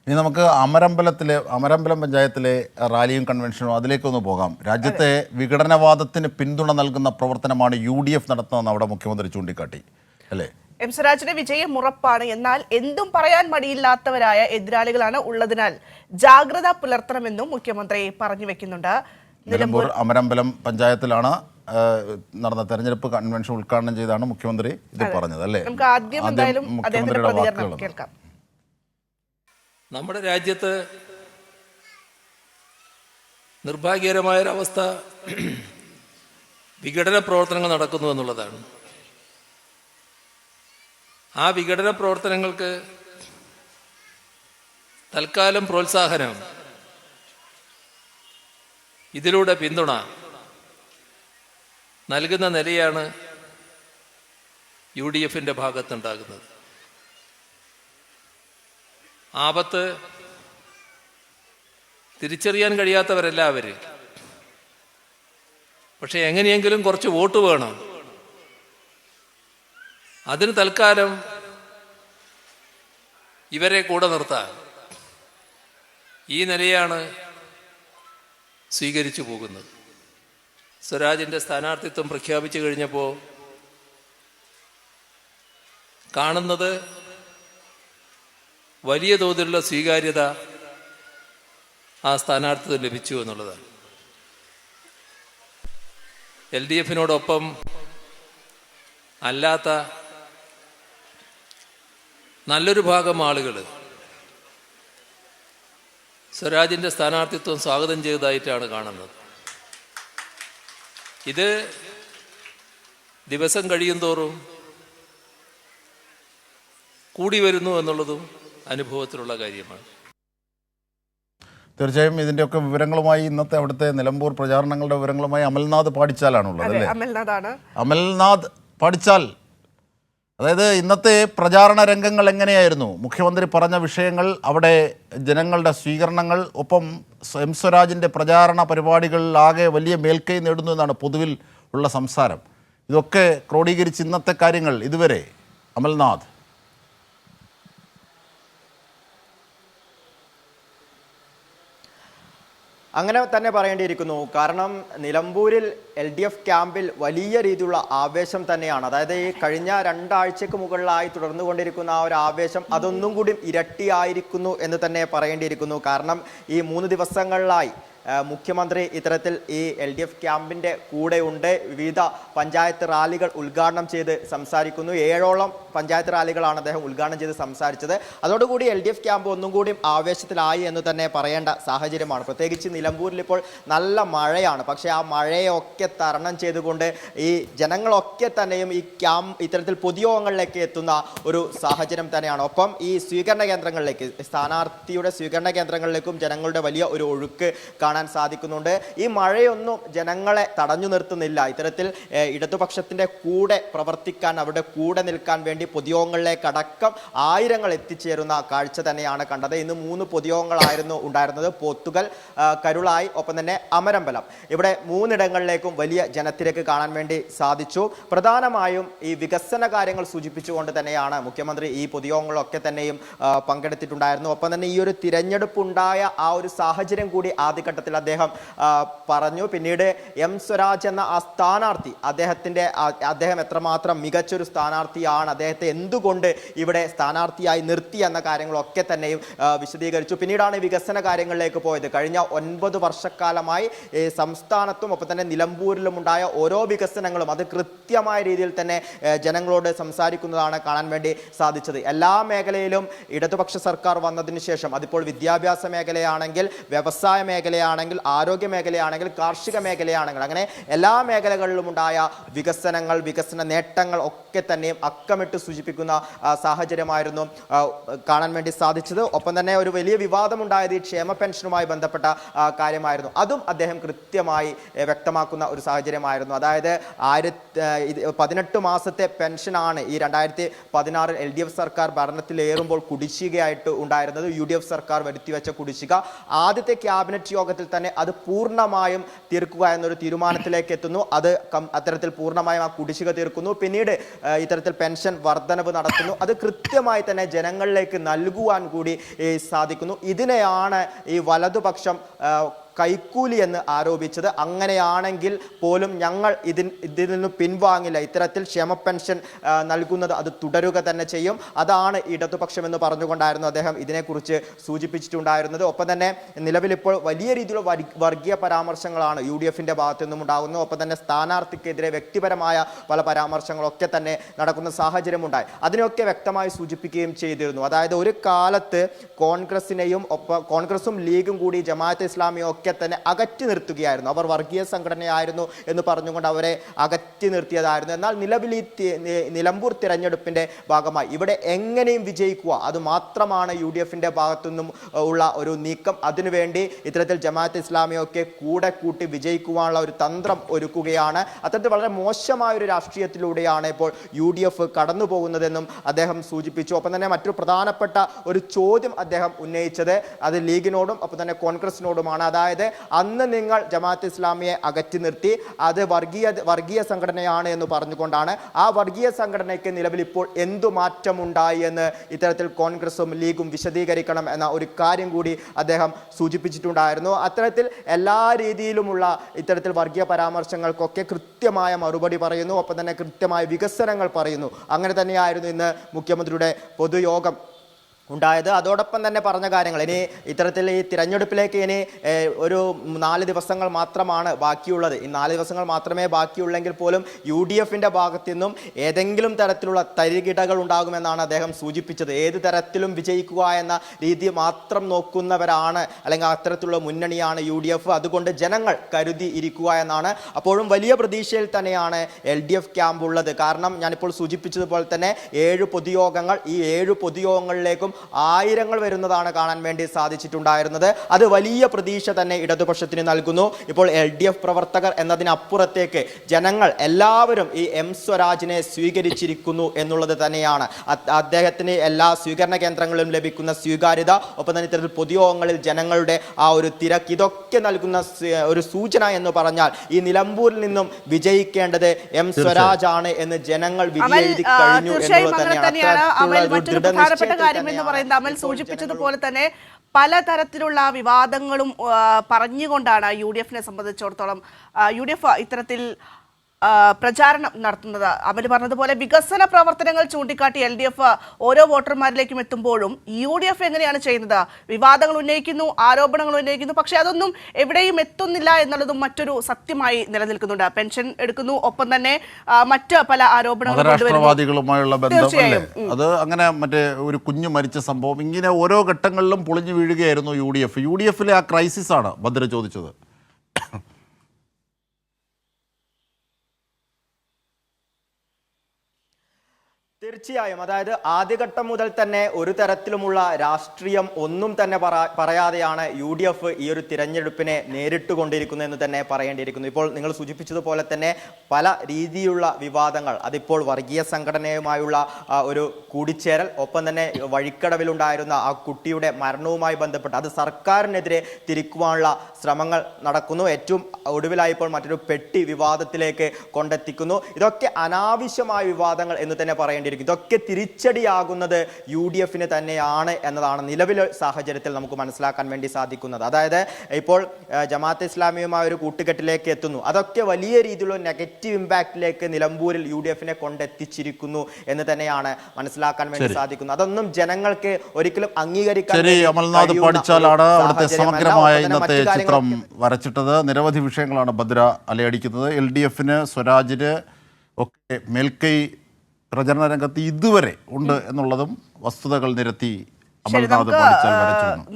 ഇനി നമുക്ക് അമരമ്പലം പഞ്ചായത്തിലെ റാലിയും കൺവെൻഷനും അതിലേക്കൊന്ന് പോകാം. രാജ്യത്തെ വിഘടനവാദത്തിന് പിന്തുണ നൽകുന്ന പ്രവർത്തനമാണ് UDF നടത്തുന്നതെന്ന് അവിടെ മുഖ്യമന്ത്രി ചൂണ്ടിക്കാട്ടി, അല്ലേ? എം സ്വരാജിന്റെ വിജയം ഉറപ്പാണ്. എന്നാൽ എന്തും പറയാൻ മടിയില്ലാത്തവരായ എതിരാളികളാണ് ഉള്ളതിനാൽ ജാഗ്രത പുലർത്തണമെന്നും മുഖ്യമന്ത്രി പറഞ്ഞു വെക്കുന്നുണ്ട്. നിലമ്പൂർ അമരമ്പലം പഞ്ചായത്തിലാണ് നടന്ന തെരഞ്ഞെടുപ്പ് കൺവെൻഷൻ ഉദ്ഘാടനം ചെയ്താണ് മുഖ്യമന്ത്രി ഇത് പറഞ്ഞത്, അല്ലേ? നമുക്ക് ആദ്യം എന്തായാലും അദ്ദേഹത്തിന്റെ പ്രതികരണം കേൾക്കാം. നമ്മുടെ രാജ്യത്ത് നിർഭാഗ്യകരമായൊരവസ്ഥ വിഘടന പ്രവർത്തനങ്ങൾ നടക്കുന്നു എന്നുള്ളതാണ്. ആ വിഘടന പ്രവർത്തനങ്ങൾക്ക് തൽക്കാലം പ്രോത്സാഹനം, ഇതിലൂടെ പിന്തുണ നൽകുന്ന നിലയാണ് UDFന്റെ ഭാഗത്തുണ്ടാകുന്നത്. ആപത്ത് തിരിച്ചറിയാൻ കഴിയാത്തവരല്ല അവർ. പക്ഷെ എങ്ങനെയെങ്കിലും കുറച്ച് വോട്ട് വേണം. അതിന് തൽക്കാലം ഇവരെ കൂടെ നിർത്താൻ ഈ നിലയാണ് സ്വീകരിച്ചു പോകുന്നത്. സ്വരാജിൻ്റെ സ്ഥാനാർത്ഥിത്വം പ്രഖ്യാപിച്ചു കഴിഞ്ഞപ്പോൾ കാണുന്നത് വലിയ തോതിലുള്ള സ്വീകാര്യത ആ സ്ഥാനാർത്ഥിത്വം ലഭിച്ചു എന്നുള്ളതാണ്. LDFനോടൊപ്പം അല്ലാത്ത നല്ലൊരു ഭാഗം ആളുകൾ സ്വരാജിൻ്റെ സ്ഥാനാർത്ഥിത്വം സ്വാഗതം ചെയ്തതായിട്ടാണ് കാണുന്നത്. ഇത് ദിവസം കഴിയും തോറും കൂടി വരുന്നു എന്നുള്ളതും അനുഭവത്തിലുള്ള കാര്യമാണ്. തീർച്ചയായും ഇതിൻ്റെയൊക്കെ വിവരങ്ങളുമായി ഇന്നത്തെ അവിടുത്തെ നിലമ്പൂർ പ്രചാരണങ്ങളുടെ വിവരങ്ങളുമായി അമൽനാഥ് പാടിച്ചാലാണുള്ളത്, അല്ലേ? അമൽനാഥ് പാടിച്ചാൽ, അതായത് ഇന്നത്തെ പ്രചാരണ രംഗങ്ങൾ എങ്ങനെയായിരുന്നു? മുഖ്യമന്ത്രി പറഞ്ഞ വിഷയങ്ങൾ, അവിടെ ജനങ്ങളുടെ സ്വീകരണങ്ങൾ, ഒപ്പം എം സ്വരാജിൻ്റെ പ്രചാരണ പരിപാടികളിലാകെ വലിയ മേൽക്കൈ നേടുന്നു എന്നാണ് പൊതുവിൽ ഉള്ള സംസാരം. ഇതൊക്കെ ക്രോഡീകരിച്ച് ഇന്നത്തെ കാര്യങ്ങൾ ഇതുവരെ അമൽനാഥ്. അങ്ങനെ തന്നെ പറയേണ്ടിയിരിക്കുന്നു. കാരണം നിലമ്പൂരിൽ LDF ക്യാമ്പിൽ വലിയ രീതിയിലുള്ള ആവേശം തന്നെയാണ്. അതായത് ഈ കഴിഞ്ഞ 2 ആഴ്ചക്ക് മുകളിലായി തുടർന്നുകൊണ്ടിരിക്കുന്ന ആ ഒരു ആവേശം അതൊന്നും കൂടി ഇരട്ടിയായിരിക്കുന്നു എന്ന് തന്നെ പറയേണ്ടിയിരിക്കുന്നു. കാരണം ഈ 3 ദിവസങ്ങളിലായി മുഖ്യമന്ത്രി ഇത്തരത്തിൽ ഈ LDF ക്യാമ്പിൻ്റെ കൂടെയുണ്ട്. വിവിധ പഞ്ചായത്ത് റാലികൾ ഉദ്ഘാടനം ചെയ്ത് സംസാരിക്കുന്നു. 7ഓളം പഞ്ചായത്ത് റാലികളാണ് അദ്ദേഹം ഉദ്ഘാടനം ചെയ്ത് സംസാരിച്ചത്. അതോടുകൂടി LDF ക്യാമ്പ് ഒന്നും കൂടി ആവേശത്തിലായി എന്ന് തന്നെ പറയേണ്ട സാഹചര്യമാണ്. പ്രത്യേകിച്ച് നിലമ്പൂരിൽ ഇപ്പോൾ നല്ല മഴയാണ്. പക്ഷേ ആ മഴയൊക്കെ തരണം ചെയ്തുകൊണ്ട് ഈ ജനങ്ങളൊക്കെ തന്നെയും ഈ ഇത്തരത്തിൽ പൊതുയോഗങ്ങളിലേക്ക് എത്തുന്ന ഒരു സാഹചര്യം തന്നെയാണ്. ഒപ്പം ഈ സ്വീകരണ കേന്ദ്രങ്ങളിലേക്ക്, സ്ഥാനാർത്ഥിയുടെ സ്വീകരണ കേന്ദ്രങ്ങളിലേക്കും ജനങ്ങളുടെ വലിയ ഒരു ഒഴുക്ക് കാണാൻ സാധിക്കുന്നുണ്ട്. ഈ മഴയൊന്നും ജനങ്ങളെ തടഞ്ഞു നിർത്തുന്നില്ല. ഇത്തരത്തിൽ ഇടതുപക്ഷത്തിന്റെ കൂടെ പ്രവർത്തിക്കാൻ, അവരുടെ കൂടെ നിൽക്കാൻ വേണ്ടി പൊതുയോഗങ്ങളിലേക്ക് അടക്കം ആയിരങ്ങൾ എത്തിച്ചേരുന്ന കാഴ്ച തന്നെയാണ് കണ്ടത്. ഇന്ന് 3 പൊതുയോഗങ്ങളായിരുന്നു ഉണ്ടായിരുന്നത്. പോത്തുകൽ, കരുളായി, ഒപ്പം തന്നെ അമരമ്പലം. ഇവിടെ 3 ഇടങ്ങളിലേക്കും വലിയ ജനത്തിരക്ക് കാണാൻ വേണ്ടി സാധിച്ചു. പ്രധാനമായും ഈ വികസന കാര്യങ്ങൾ സൂചിപ്പിച്ചുകൊണ്ട് തന്നെയാണ് മുഖ്യമന്ത്രി ഈ പൊതുയോഗങ്ങളൊക്കെ തന്നെയും പങ്കെടുത്തിട്ടുണ്ടായിരുന്നു. ഒപ്പം തന്നെ ഈ ഒരു തിരഞ്ഞെടുപ്പുണ്ടായ ആ ഒരു സാഹചര്യം കൂടി ആദ്യഘട്ടത്തിൽ അദ്ദേഹം പറഞ്ഞു. പിന്നീട് എം സ്വരാജ് എന്ന ആ സ്ഥാനാർത്ഥി, അദ്ദേഹം എത്രമാത്രം മികച്ചൊരു സ്ഥാനാർത്ഥിയാണ്, അദ്ദേഹത്തെ എന്തുകൊണ്ട് ഇവിടെ സ്ഥാനാർത്ഥിയായി നിർത്തി എന്ന കാര്യങ്ങളൊക്കെ തന്നെയും വിശദീകരിച്ചു. പിന്നീടാണ് വികസന കാര്യങ്ങളിലേക്ക് പോയത്. കഴിഞ്ഞ 9 വർഷക്കാലമായി സംസ്ഥാനത്തും ഒപ്പം തന്നെ നിലമ്പൂരിലും ഉണ്ടായ ഓരോ വികസനങ്ങളും അത് കൃത്യമായ രീതിയിൽ തന്നെ ജനങ്ങളോട് സംസാരിക്കുന്നതാണ് കാണാൻ വേണ്ടി സാധിച്ചത്. എല്ലാ മേഖലയിലും ഇടതുപക്ഷ സർക്കാർ വന്നതിന് ശേഷം, അതിപ്പോൾ വിദ്യാഭ്യാസ മേഖലയാണെങ്കിൽ, വ്യവസായ മേഖലയാണെങ്കിൽ, ആരോഗ്യ മേഖലയാണെങ്കിൽ, കാർഷിക മേഖലയാണെങ്കിൽ, അങ്ങനെ എല്ലാ മേഖലകളിലും ഉണ്ടായ വികസന നേട്ടങ്ങൾ ഒക്കെ തന്നെയും അക്കമിട്ട് സൂചിപ്പിക്കുന്ന സാഹചര്യമായിരുന്നു കാണാൻ വേണ്ടി സാധിച്ചത്. ഒപ്പം തന്നെ ഒരു വലിയ വിവാദമുണ്ടായത് ഈ ക്ഷേമ പെൻഷനുമായി ബന്ധപ്പെട്ട കാര്യമായിരുന്നു. അതും അദ്ദേഹം കൃത്യമായി വ്യക്തമാക്കുന്ന ഒരു സാഹചര്യമായിരുന്നു. അതായത് 18 മാസത്തെ പെൻഷനാണ് ഈ 2016 LDF സർക്കാർ ഭരണത്തിലേറുമ്പോൾ കുടിശ്ശികയായിട്ട് ഉണ്ടായിരുന്നത്. UDF സർക്കാർ വരുത്തിവെച്ച കുടിശ്ശിക ആദ്യത്തെ ക്യാബിനറ്റ് യോഗത്തിൽ യോഗത്തിൽ തന്നെ അത് പൂർണ്ണമായും തീർക്കുക എന്നൊരു തീരുമാനത്തിലേക്ക് എത്തുന്നു. അത് അത്തരത്തിൽ പൂർണ്ണമായും ആ കുടിശ്ശിക തീർക്കുന്നു. പിന്നീട് ഇത്തരത്തിൽ പെൻഷൻ വർധനവ് നടത്തുന്നു. അത് കൃത്യമായി തന്നെ ജനങ്ങളിലേക്ക് നൽകുവാൻ കൂടി സാധിക്കുന്നു. ഇതിനെയാണ് ഈ വലതുപക്ഷം കൈക്കൂലി എന്ന് ആരോപിച്ചത്. അങ്ങനെയാണെങ്കിൽ പോലും ഞങ്ങൾ ഇതിൽ നിന്ന് പിൻവാങ്ങില്ല, ഇത്തരത്തിൽ ക്ഷേമ പെൻഷൻ നൽകുന്നത് അത് തുടരുക തന്നെ ചെയ്യും, അതാണ് ഇടതുപക്ഷം എന്ന് പറഞ്ഞുകൊണ്ടായിരുന്നു അദ്ദേഹം ഇതിനെക്കുറിച്ച് സൂചിപ്പിച്ചിട്ടുണ്ടായിരുന്നത്. ഒപ്പം തന്നെ നിലവിലിപ്പോൾ വലിയ രീതിയിലുള്ള വർഗീയ പരാമർശങ്ങളാണ് UDF-ന്റെ ഭാഗത്തു നിന്നും ഉണ്ടാകുന്നത്. ഒപ്പം തന്നെ സ്ഥാനാർത്ഥിക്കെതിരെ വ്യക്തിപരമായ പല പരാമർശങ്ങളൊക്കെ തന്നെ നടക്കുന്ന സാഹചര്യമുണ്ടായി. അതിനൊക്കെ വ്യക്തമായി സൂചിപ്പിക്കുകയും ചെയ്തിരുന്നു. അതായത് ഒരു കാലത്ത് കോൺഗ്രസിനെയും കോൺഗ്രസും ലീഗും കൂടി ജമാഅത്തെ ഇസ്ലാമിയും ഒക്കെ തന്നെ അകറ്റി നിർത്തുകയായിരുന്നു. അവർ വർഗീയ സംഘടനയായിരുന്നു എന്ന് പറഞ്ഞുകൊണ്ട് അവരെ അകറ്റി നിർത്തിയതായിരുന്നു. എന്നാൽ നിലവിൽ ഈ നിലമ്പൂർ തിരഞ്ഞെടുപ്പിന്റെ ഭാഗമായി ഇവിടെ എങ്ങനെയും വിജയിക്കുക, അത് മാത്രമാണ് UDF-ന്റെ ഭാഗത്തു നിന്നും ഉള്ള ഒരു നീക്കം. അതിനുവേണ്ടി ഇത്തരത്തിൽ ജമാഅത്ത് ഇസ്ലാമിയൊക്കെ കൂടെ കൂട്ടി വിജയിക്കുവാനുള്ള ഒരു തന്ത്രം ഒരുക്കുകയാണ്. അത്തരത്തിൽ വളരെ മോശമായ ഒരു രാഷ്ട്രീയത്തിലൂടെയാണ് ഇപ്പോൾ UDF കടന്നു പോകുന്നതെന്നും അദ്ദേഹം സൂചിപ്പിച്ചു. ഒപ്പം തന്നെ മറ്റൊരു പ്രധാനപ്പെട്ട ഒരു ചോദ്യം അദ്ദേഹം ഉന്നയിച്ചത് അത് ലീഗിനോടും ഒപ്പം തന്നെ കോൺഗ്രസിനോടുമാണ്. അതായത് അന്ന് നിങ്ങൾ ജമാഅത്ത് ഇസ്ലാമിയെ അകറ്റി നിർത്തി, അത് വർഗീയ സംഘടനയാണ് എന്ന് പറഞ്ഞുകൊണ്ടാണ്. ആ വർഗീയ സംഘടനയ്ക്ക് നിലവിൽ ഇപ്പോൾ എന്തു മാറ്റമുണ്ടായി എന്ന് ഇത്തരത്തിൽ കോൺഗ്രസും ലീഗും വിശദീകരിക്കണം എന്ന ഒരു കാര്യം കൂടി അദ്ദേഹം സൂചിപ്പിച്ചിട്ടുണ്ടായിരുന്നു. അത്തരത്തിൽ എല്ലാ രീതിയിലുമുള്ള ഇത്തരത്തിൽ വർഗീയ പരാമർശങ്ങൾക്കൊക്കെ കൃത്യമായ മറുപടി പറയുന്നു. ഒപ്പം തന്നെ കൃത്യമായ വികസനങ്ങൾ പറയുന്നു. അങ്ങനെ തന്നെയായിരുന്നു ഇന്ന് മുഖ്യമന്ത്രിയുടെ പൊതുയോഗം ഉണ്ടായത്. അതോടൊപ്പം തന്നെ പറഞ്ഞ കാര്യങ്ങൾ, ഇനി ഇത്തരത്തിൽ ഈ തിരഞ്ഞെടുപ്പിലേക്ക് ഇനി ഒരു 4 ദിവസങ്ങൾ മാത്രമാണ് ബാക്കിയുള്ളത്. ഈ 4 ദിവസങ്ങൾ മാത്രമേ ബാക്കിയുള്ളെങ്കിൽ പോലും UDF-ന്റെ ഭാഗത്തു നിന്നും ഏതെങ്കിലും തരത്തിലുള്ള തരികിടകൾ ഉണ്ടാകുമെന്നാണ് അദ്ദേഹം സൂചിപ്പിച്ചത്. ഏത് തരത്തിലും വിജയിക്കുക എന്ന രീതി മാത്രം നോക്കുന്നവരാണ്, അല്ലെങ്കിൽ അത്തരത്തിലുള്ള മുന്നണിയാണ് UDF. അതുകൊണ്ട് ജനങ്ങൾ കരുതി ഇരിക്കുക എന്നാണ്. അപ്പോഴും വലിയ പ്രതീക്ഷയിൽ തന്നെയാണ് LDF ക്യാമ്പ് ഉള്ളത്. കാരണം ഞാനിപ്പോൾ സൂചിപ്പിച്ചതുപോലെ തന്നെ 7 പൊതുയോഗങ്ങൾ, ഈ 7 പൊതുയോഗങ്ങളിലേക്കും ആയിരങ്ങൾ വരുന്നതാണ് കാണാൻ വേണ്ടി സാധിച്ചിട്ടുണ്ടായിരുന്നത്. അത് വലിയ പ്രതീക്ഷ തന്നെ ഇടതുപക്ഷത്തിന് നൽകുന്നു. ഇപ്പോൾ LDF പ്രവർത്തകർ എന്നതിനപ്പുറത്തേക്ക് ജനങ്ങൾ എല്ലാവരും ഈ M സ്വരാജിനെ സ്വീകരിച്ചിരിക്കുന്നു എന്നുള്ളത് തന്നെയാണ്. അദ്ദേഹത്തിന് എല്ലാ സ്വീകരണ കേന്ദ്രങ്ങളിലും ലഭിക്കുന്ന സ്വീകാര്യത, ഒപ്പം തന്നെ ഇത്തരത്തിൽ പൊതുയോഗങ്ങളിൽ ജനങ്ങളുടെ ആ ഒരു തിരക്ക്, ഇതൊക്കെ നൽകുന്ന ഒരു സൂചന എന്ന് പറഞ്ഞാൽ ഈ നിലമ്പൂരിൽ നിന്നും വിജയിക്കേണ്ടത് M സ്വരാജ് ആണ് എന്ന് ജനങ്ങൾ വിധിയെഴുതി കഴിഞ്ഞു എന്നുള്ളത് തന്നെയാണ്. അമൽ സൂചിപ്പിച്ചതുപോലെ തന്നെ പലതരത്തിലുള്ള വിവാദങ്ങളും പറഞ്ഞുകൊണ്ടാണ് UDF-നെ സംബന്ധിച്ചിടത്തോളം UDF ഇത്തരത്തിൽ പ്രചാരണം നടത്തുന്നത്. അവർ പറഞ്ഞതുപോലെ വികസന പ്രവർത്തനങ്ങൾ ചൂണ്ടിക്കാട്ടി LDF ഓരോ വോട്ടർമാരിലേക്കും എത്തുമ്പോഴും UDF എങ്ങനെയാണ് ചെയ്യുന്നത്? വിവാദങ്ങൾ ഉന്നയിക്കുന്നു, ആരോപണങ്ങൾ ഉന്നയിക്കുന്നു, പക്ഷെ അതൊന്നും എവിടെയും എത്തുന്നില്ല എന്നുള്ളതും മറ്റൊരു സത്യമായി നിലനിൽക്കുന്നുണ്ട്. പെൻഷൻ എടുക്കുന്നു, ഒപ്പം തന്നെ മറ്റ് പല ആരോപണങ്ങളുമായുള്ള ബന്ധം, അത് അങ്ങനെ മറ്റേ ഒരു കുഞ്ഞു മരിച്ച സംഭവം, ഇങ്ങനെ ഓരോ ഘട്ടങ്ങളിലും പൊളിഞ്ഞു വീഴുകയായിരുന്നു UDF-ലെ ആ ക്രൈസിസ് ആണ് ഭദ്ര ചോദിച്ചത്. തീർച്ചയായും, അതായത് ആദ്യഘട്ടം മുതൽ തന്നെ ഒരു തരത്തിലുമുള്ള രാഷ്ട്രീയം ഒന്നും തന്നെ പറയാതെയാണ് UDF ഈ ഒരു തിരഞ്ഞെടുപ്പിനെ നേരിട്ടുകൊണ്ടിരിക്കുന്നതെന്ന് തന്നെ പറയേണ്ടിയിരിക്കുന്നു. ഇപ്പോൾ നിങ്ങൾ സൂചിപ്പിച്ചതുപോലെ തന്നെ പല രീതിയിലുള്ള വിവാദങ്ങൾ, അതിപ്പോൾ വർഗീയ സംഘടനയുമായുള്ള ഒരു കൂടിച്ചേരൽ, ഒപ്പം തന്നെ വഴിക്കടവിലുണ്ടായിരുന്ന ആ കുട്ടിയുടെ മരണവുമായി ബന്ധപ്പെട്ട് അത് സർക്കാരിനെതിരെ തിരിക്കുവാനുള്ള ശ്രമങ്ങൾ നടക്കുന്നു. ഏറ്റവും ഒടുവിലായി ഇപ്പോൾ മറ്റൊരു പെട്ടി വിവാദത്തിലേക്ക് കൊണ്ടെത്തിക്കുന്നു. ഇതൊക്കെ അനാവശ്യമായ വിവാദങ്ങൾ എന്ന് തന്നെ പറയേണ്ടിയിരിക്കുന്നു. ഇതൊക്കെ തിരിച്ചടിയാകുന്നത് UDF-ന് തന്നെയാണ് എന്നതാണ് നിലവിലെ സാഹചര്യത്തിൽ നമുക്ക് മനസ്സിലാക്കാൻ വേണ്ടി സാധിക്കുന്നത്. അതായത് ഇപ്പോൾ ജമാഅത്തെ ഇസ്ലാമിയുമായ ഒരു കൂട്ടുകെട്ടിലേക്ക് എത്തുന്നു. അതൊക്കെ വലിയ രീതിയിലുള്ള നെഗറ്റീവ് ഇമ്പാക്റ്റിലേക്ക് നിലമ്പൂരിൽ UDF-നെ കൊണ്ടെത്തിച്ചിരിക്കുന്നു എന്ന് തന്നെയാണ് മനസ്സിലാക്കാൻ വേണ്ടി സാധിക്കുന്നത്. അതൊന്നും ജനങ്ങൾക്ക് ഒരിക്കലും അംഗീകരിക്കാൻ അമൽനാഥ് പഠിച്ചാലാണ് അവിടുത്തെ സമഗ്രമായ ഇന്നത്തെ ചിത്രം വരച്ചിട്ടത്. നിരവധി വിഷയങ്ങളാണ് ഭദ്ര അലയടിക്കുന്നത്. LDF-ന് സ്വരാജിന് ഒക്കെ മേൽക്കൈ പ്രചരണ രംഗത്ത് ഇതുവരെ ഉണ്ട് എന്നുള്ളതും വസ്തുതകൾ നിരത്തി അമൽനാഥ് പഠിച്ചാൽ വരച്ചു.